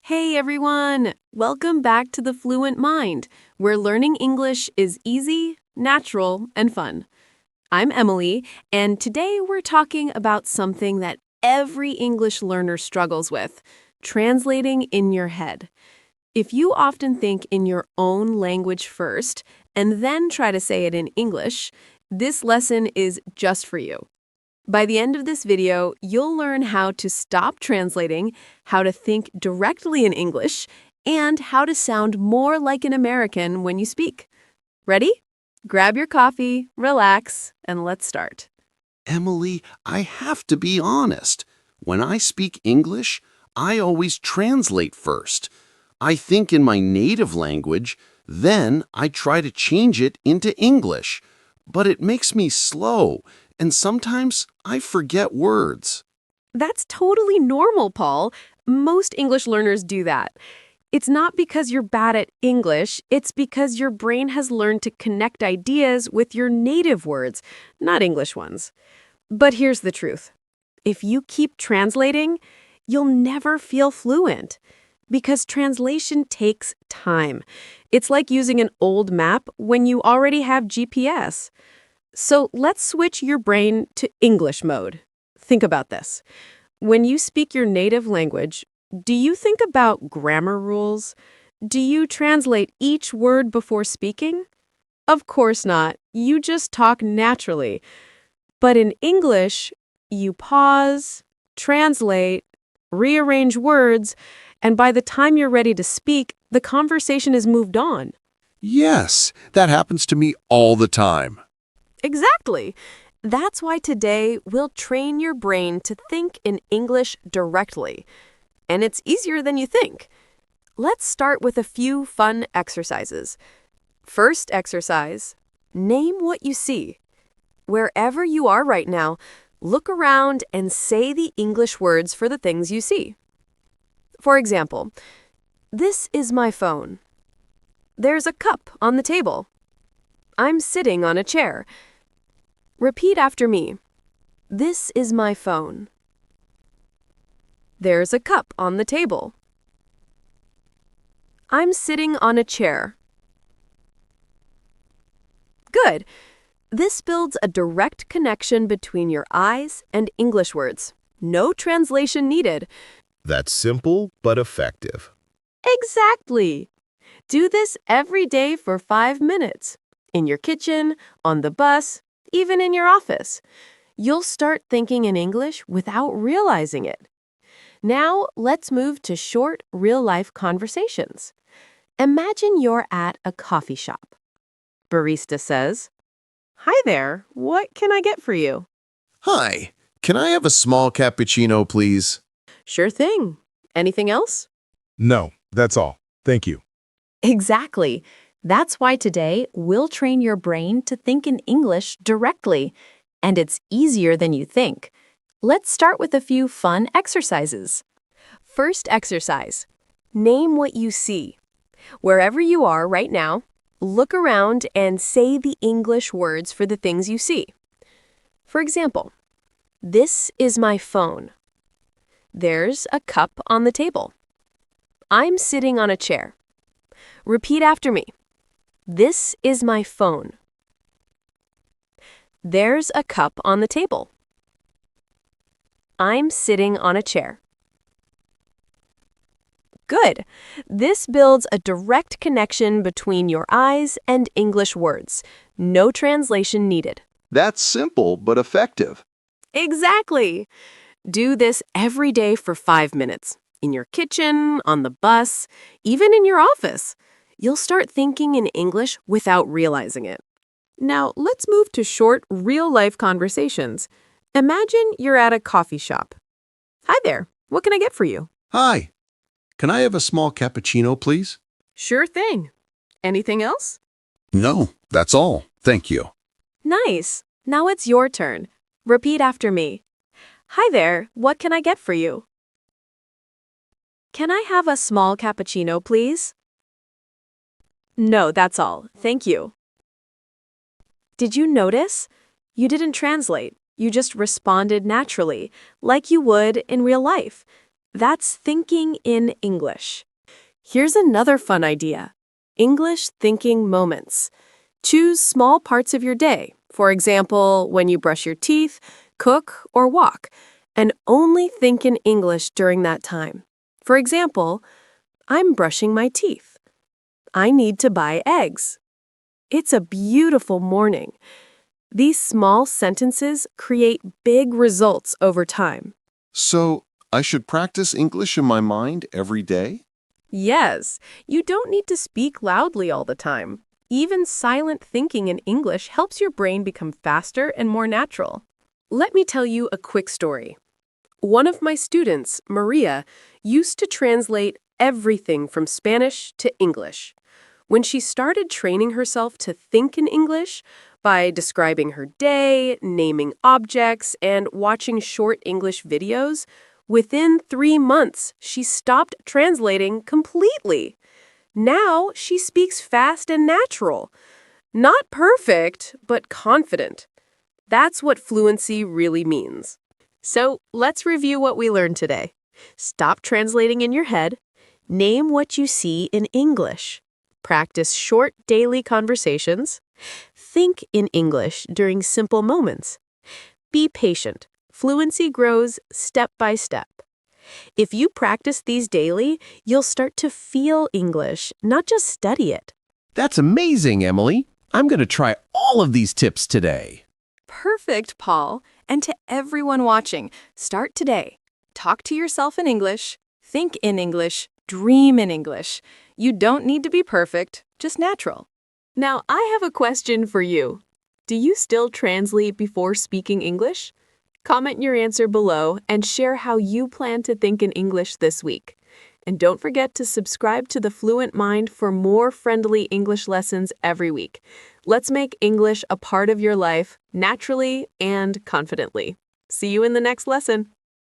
Hey everyone! Welcome back to the Fluent Mind, where learning English is easy, natural, and fun. I'm Emily, and today we're talking about something that every English learner struggles with, translating in your head. If you often think in your own language first and then try to say it in English, this lesson is just for you. By the end of this video, you'll learn how to stop translating, how to think directly in English, and how to sound more like an American when you speak. Ready? Grab your coffee, relax, and let's start. Emily, I have to be honest. When I speak English, I always translate first. I think in my native language, then I try to change it into English. But it makes me slow, and sometimes I forget words. That's totally normal, Paul. Most English learners do that. It's not because you're bad at English, it's because your brain has learned to connect ideas with your native words, not English ones. But here's the truth. If you keep translating, you'll never feel fluent. Because translation takes time. It's like using an old map when you already have GPS. So let's switch your brain to English mode. Think about this. When you speak your native language, do you think about grammar rules? Do you translate each word before speaking? Of course not. You just talk naturally. But in English, you pause, translate, rearrange words, and by the time you're ready to speak, the conversation is moved on. Yes, that happens to me all the time. Exactly. That's why today we'll train your brain to think in English directly. And it's easier than you think. Let's start with a few fun exercises. First exercise, name what you see. Wherever you are right now, look around and say the English words for the things you see. For example, this is my phone. There's a cup on the table. I'm sitting on a chair. Repeat after me. This is my phone. There's a cup on the table. I'm sitting on a chair. Good. This builds a direct connection between your eyes and English words. No translation needed. That's simple but effective. Exactly. Do this every day for 5 minutes. In your kitchen, on the bus, even in your office. You'll start thinking in English without realizing it. Now, let's move to short, real-life conversations. Imagine you're at a coffee shop. Barista says, "Hi there, what can I get for you?" Hi, can I have a small cappuccino, please? Sure thing. Anything else? No, that's all. Thank you. Exactly. That's why today we'll train your brain to think in English directly. And it's easier than you think. Let's start with a few fun exercises. First exercise. Name what you see. Wherever you are right now, look around and say the English words for the things you see. For example, this is my phone. There's a cup on the table. I'm sitting on a chair. Repeat after me. This is my phone. There's a cup on the table. I'm sitting on a chair. Good. This builds a direct connection between your eyes and English words. No translation needed. That's simple but effective. Exactly. Do this every day for 5 minutes. In your kitchen, on the bus, even in your office. You'll start thinking in English without realizing it. Now, let's move to short, real-life conversations. Imagine you're at a coffee shop. Hi there, what can I get for you? Hi, can I have a small cappuccino, please? Sure thing. Anything else? No, that's all. Thank you. Nice. Now it's your turn. Repeat after me. Hi there, what can I get for you? Can I have a small cappuccino, please? No, that's all. Thank you. Did you notice? You didn't translate. You just responded naturally, like you would in real life. That's thinking in English. Here's another fun idea. English thinking moments. Choose small parts of your day, for example, when you brush your teeth, cook, or walk, and only think in English during that time. For example, I'm brushing my teeth. I need to buy eggs. It's a beautiful morning. These small sentences create big results over time. So, I should practice English in my mind every day? Yes, you don't need to speak loudly all the time. Even silent thinking in English helps your brain become faster and more natural. Let me tell you a quick story. One of my students, Maria, used to translate everything from Spanish to English. When she started training herself to think in English by describing her day, naming objects, and watching short English videos, within 3 months, she stopped translating completely. Now she speaks fast and natural. Not perfect, but confident. That's what fluency really means. So let's review what we learned today. Stop translating in your head. Name what you see in English. Practice short daily conversations. Think in English during simple moments. Be patient. Fluency grows step by step. If you practice these daily, you'll start to feel English, not just study it. That's amazing, Emily. I'm going to try all of these tips today. Perfect, Paul. And to everyone watching, start today. Talk to yourself in English, think in English, dream in English. You don't need to be perfect, just natural. Now, I have a question for you. Do you still translate before speaking English? Comment your answer below and share how you plan to think in English this week. And don't forget to subscribe to the Fluent Mind for more friendly English lessons every week. Let's make English a part of your life naturally and confidently. See you in the next lesson.